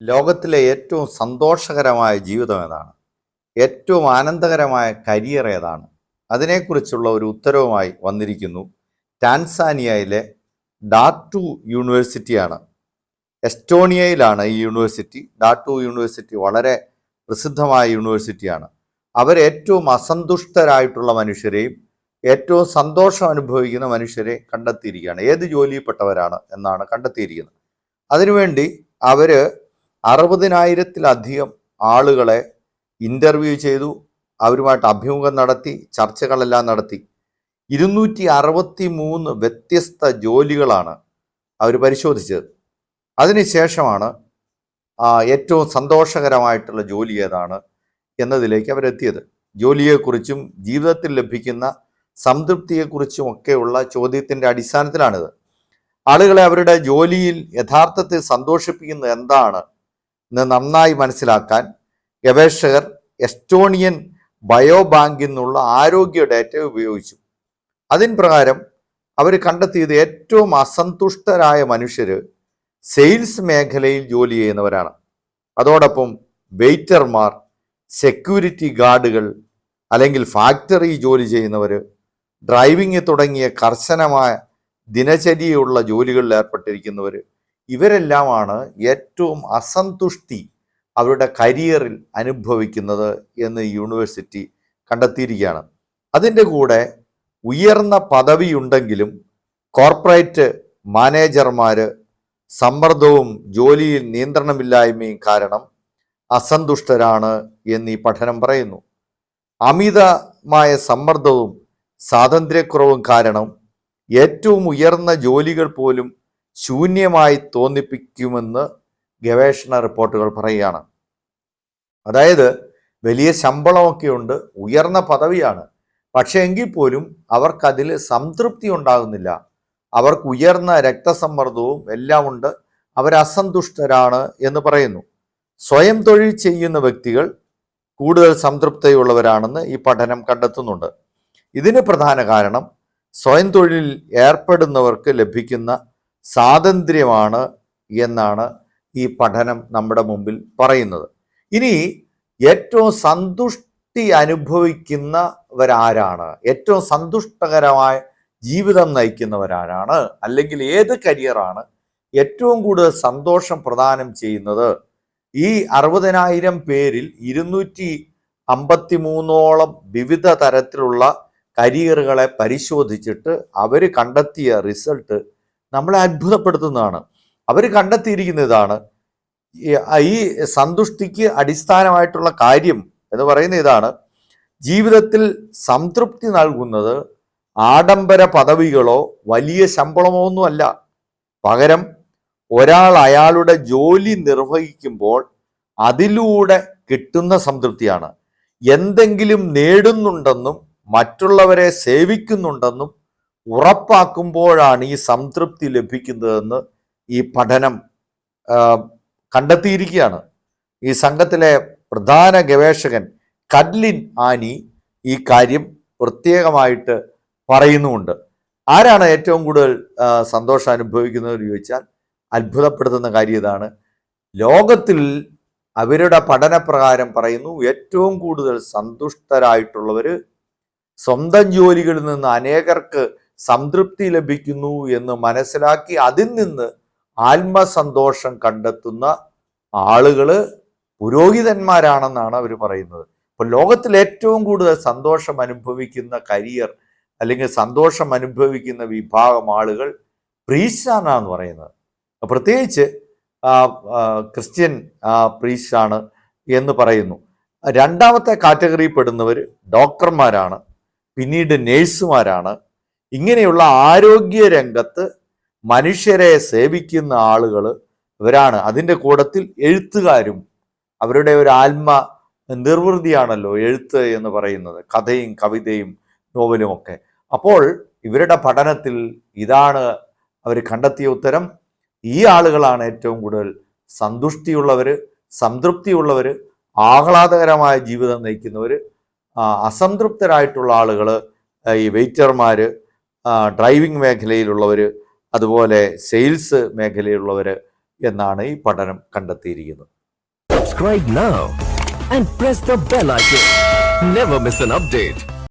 ലോകത്തിലെ ഏറ്റവും സന്തോഷകരമായ ജീവിതം ഏതാണ്? ഏറ്റവും ആനന്ദകരമായ കരിയർ ഏതാണ്? അതിനെക്കുറിച്ചുള്ള ഒരു ഉത്തരവുമായി വന്നിരിക്കുന്നു. ടാൻസാനിയയിലെ ഡാറ്റു യൂണിവേഴ്സിറ്റിയാണ്. എസ്റ്റോണിയയിലാണ് ഈ യൂണിവേഴ്സിറ്റി. ഡാറ്റു യൂണിവേഴ്സിറ്റി വളരെ പ്രസിദ്ധമായ യൂണിവേഴ്സിറ്റിയാണ്. അവർ ഏറ്റവും അസന്തുഷ്ടരായിട്ടുള്ള മനുഷ്യരെയും ഏറ്റവും സന്തോഷം അനുഭവിക്കുന്ന മനുഷ്യരെ കണ്ടെത്തിയിരിക്കുകയാണ്. ഏത് ജോലിയിൽപ്പെട്ടവരാണ് എന്നാണ് കണ്ടെത്തിയിരിക്കുന്നത്. അതിനുവേണ്ടി അവർ 60,000-ലധികം ആളുകളെ ഇൻ്റർവ്യൂ ചെയ്തു. അവരുമായിട്ട് അഭിമുഖം നടത്തി, ചർച്ചകളെല്ലാം നടത്തി. 263 വ്യത്യസ്ത ജോലികളാണ് അവർ പരിശോധിച്ചത്. അതിനുശേഷമാണ് ഏറ്റവും സന്തോഷകരമായിട്ടുള്ള ജോലി ഏതാണ് എന്നതിലേക്ക് അവരെത്തിയത്. ജോലിയെക്കുറിച്ചും ജീവിതത്തിൽ ലഭിക്കുന്ന സംതൃപ്തിയെക്കുറിച്ചും ഒക്കെയുള്ള ചോദ്യത്തിൻ്റെ അടിസ്ഥാനത്തിലാണിത്. ആളുകളെ അവരുടെ ജോലിയിൽ യഥാർത്ഥത്തിൽ സന്തോഷിപ്പിക്കുന്നത് എന്താണ് എന്ന് നന്നായി മനസ്സിലാക്കാൻ ഗവേഷകർ എസ്റ്റോണിയൻ ബയോബാങ്കിൽ നിന്നുള്ള ആരോഗ്യ ഡാറ്റ ഉപയോഗിച്ചു. അതിൻ പ്രകാരം അവർ കണ്ടെത്തിയത് ഏറ്റവും അസന്തുഷ്ടരായ മനുഷ്യർ സെയിൽസ് മേഖലയിൽ ജോലി ചെയ്യുന്നവരാണ്. അതോടൊപ്പം വെയിറ്റർമാർ, സെക്യൂരിറ്റി ഗാർഡുകൾ, അല്ലെങ്കിൽ ഫാക്ടറി ജോലി ചെയ്യുന്നവർ, ഡ്രൈവിംഗ് തുടങ്ങിയ കർശനമായ ദിനചര്യയുള്ള ജോലികളിൽ ഏർപ്പെട്ടിരിക്കുന്നവർ, ഇവരെല്ലാമാണ് ഏറ്റവും അസന്തുഷ്ടി അവരുടെ കരിയറിൽ അനുഭവിക്കുന്നത് എന്ന് യൂണിവേഴ്സിറ്റി കണ്ടെത്തിയിരിക്കുകയാണ്. അതിൻ്റെ കൂടെ ഉയർന്ന പദവിയുണ്ടെങ്കിലും കോർപ്പറേറ്റ് മാനേജർമാർ സമ്മർദ്ദവും ജോലിയിൽ നിയന്ത്രണമില്ലായ്മയും കാരണം അസന്തുഷ്ടരാണ് എന്ന് ഈ പഠനം പറയുന്നു. അമിതമായ സമ്മർദ്ദവും സ്വാതന്ത്ര്യക്കുറവും കാരണം ഏറ്റവും ഉയർന്ന ജോലികൾ പോലും ശൂന്യമായി തോന്നിപ്പിക്കുമെന്ന് ഗവേഷണ റിപ്പോർട്ടുകൾ പറയുകയാണ്. അതായത് വലിയ ശമ്പളമൊക്കെ ഉണ്ട്, ഉയർന്ന പദവിയാണ്, പക്ഷേ എങ്കിൽ പോലും അവർക്കതിൽ സംതൃപ്തി ഉണ്ടാകുന്നില്ല. അവർക്ക് ഉയർന്ന രക്തസമ്മർദ്ദവും എല്ലാം ഉണ്ട്, അവർ അസന്തുഷ്ടരാണ് എന്ന് പറയുന്നു. സ്വയം തൊഴിൽ ചെയ്യുന്ന വ്യക്തികൾ കൂടുതൽ സംതൃപ്തിയുള്ളവരാണെന്ന് ഈ പഠനം കണ്ടെത്തുന്നുണ്ട്. ഇതിന് പ്രധാന കാരണം സ്വയം തൊഴിലിൽ ഏർപ്പെടുന്നവർക്ക് ലഭിക്കുന്ന സ്വാതന്ത്ര്യമാണ് എന്നാണ് ഈ പഠനം നമ്മുടെ മുമ്പിൽ പറയുന്നത്. ഇനി ഏറ്റവും സന്തുഷ്ടി അനുഭവിക്കുന്നവരാരാണ്? ഏറ്റവും സന്തുഷ്ടകരമായ ജീവിതം നയിക്കുന്നവരാരാണ്? അല്ലെങ്കിൽ ഏത് കരിയറാണ് ഏറ്റവും കൂടുതൽ സന്തോഷം പ്രദാനം ചെയ്യുന്നത്? ഈ 60,000 പേരിൽ 253ഓളം വിവിധ തരത്തിലുള്ള കരിയറുകളെ പരിശോധിച്ചിട്ട് അവർ കണ്ടെത്തിയ റിസൾട്ട് നമ്മളെ അത്ഭുതപ്പെടുത്തുന്നതാണ്. അവർ കണ്ടെത്തിയിരിക്കുന്ന ഇതാണ്. ഈ സന്തുഷ്ടിക്ക് അടിസ്ഥാനമായിട്ടുള്ള കാര്യം എന്ന് പറയുന്ന ഇതാണ്: ജീവിതത്തിൽ സംതൃപ്തി നൽകുന്നത് ആഡംബര പദവികളോ വലിയ ശമ്പളമോ ഒന്നുമല്ല. പകരം ഒരാൾ അയാളുടെ ജോലി നിർവഹിക്കുമ്പോൾ അതിലൂടെ കിട്ടുന്ന സംതൃപ്തിയാണ്. എന്തെങ്കിലും നേടുന്നുണ്ടെന്നും മറ്റുള്ളവരെ സേവിക്കുന്നുണ്ടെന്നും ഉറപ്പാക്കുമ്പോഴാണ് ഈ സംതൃപ്തി ലഭിക്കുന്നതെന്ന് ഈ പഠനം കണ്ടെത്തിയിരിക്കുകയാണ്. ഈ സംഘത്തിലെ പ്രധാന ഗവേഷകൻ കഡ്ലിൻ ആനി ഈ കാര്യം പ്രത്യേകമായിട്ട് പറയുന്നുമുണ്ട്. ആരാണ് ഏറ്റവും കൂടുതൽ സന്തോഷം അനുഭവിക്കുന്നതെന്ന് ചോദിച്ചാൽ അത്ഭുതപ്പെടുത്തുന്ന കാര്യം ഇതാണ്: ലോകത്തിൽ അവരുടെ പഠനപ്രകാരം പറയുന്നു, ഏറ്റവും കൂടുതൽ സന്തുഷ്ടരായിട്ടുള്ളവർ സ്വന്തം ജോലികളിൽ നിന്ന് അനേകർക്ക് സംതൃപ്തി ലഭിക്കുന്നു എന്ന് മനസ്സിലാക്കി അതിൽ നിന്ന് ആത്മസന്തോഷം കണ്ടെത്തുന്ന ആളുകൾ പുരോഹിതന്മാരാണെന്നാണ് അവർ പറയുന്നത്. അപ്പോൾ ലോകത്തിൽ ഏറ്റവും കൂടുതൽ സന്തോഷം അനുഭവിക്കുന്ന കരിയർ അല്ലെങ്കിൽ സന്തോഷം അനുഭവിക്കുന്ന വിഭാഗം ആളുകൾ പ്രീസ്റ്റാണെന്ന് പറയുന്നത്. പ്രത്യേകിച്ച് ക്രിസ്ത്യൻ പ്രീസ്റ്റാണ് എന്ന് പറയുന്നു. രണ്ടാമത്തെ കാറ്റഗറിയിൽ പെടുന്നവർ ഡോക്ടർമാരാണ്, പിന്നീട് നേഴ്സുമാരാണ്. ഇങ്ങനെയുള്ള ആരോഗ്യ രംഗത്ത് മനുഷ്യരെ സേവിക്കുന്ന ആളുകൾ ഇവരാണ്. അതിൻ്റെ കൂട്ടത്തിൽ എഴുത്തുകാരും, അവരുടെ ഒരു ആത്മ നിർവൃതിയാണല്ലോ എഴുത്ത് എന്ന് പറയുന്നത്, കഥയും കവിതയും നോവലും ഒക്കെ. അപ്പോൾ ഇവരുടെ പഠനത്തിൽ ഇതാണ് അവർ കണ്ടെത്തിയ ഉത്തരം: ഈ ആളുകളാണ് ഏറ്റവും കൂടുതൽ സന്തുഷ്ടിയുള്ളവർ, സംതൃപ്തിയുള്ളവർ, ആഹ്ലാദകരമായ ജീവിതം നയിക്കുന്നവർ. അസംതൃപ്തരായിട്ടുള്ള ആളുകൾ ഈ വെയിറ്റർമാർ, ഡ്രൈവിംഗ് മേഖലയിലുള്ളവർ, അതുപോലെ സെയിൽസ് മേഖലയിലുള്ളവർ, എന്നാണ് ഈ പഠനം കണ്ടെത്തിയിരിക്കുന്നത്. Subscribe now and press the bell icon. Never miss an update.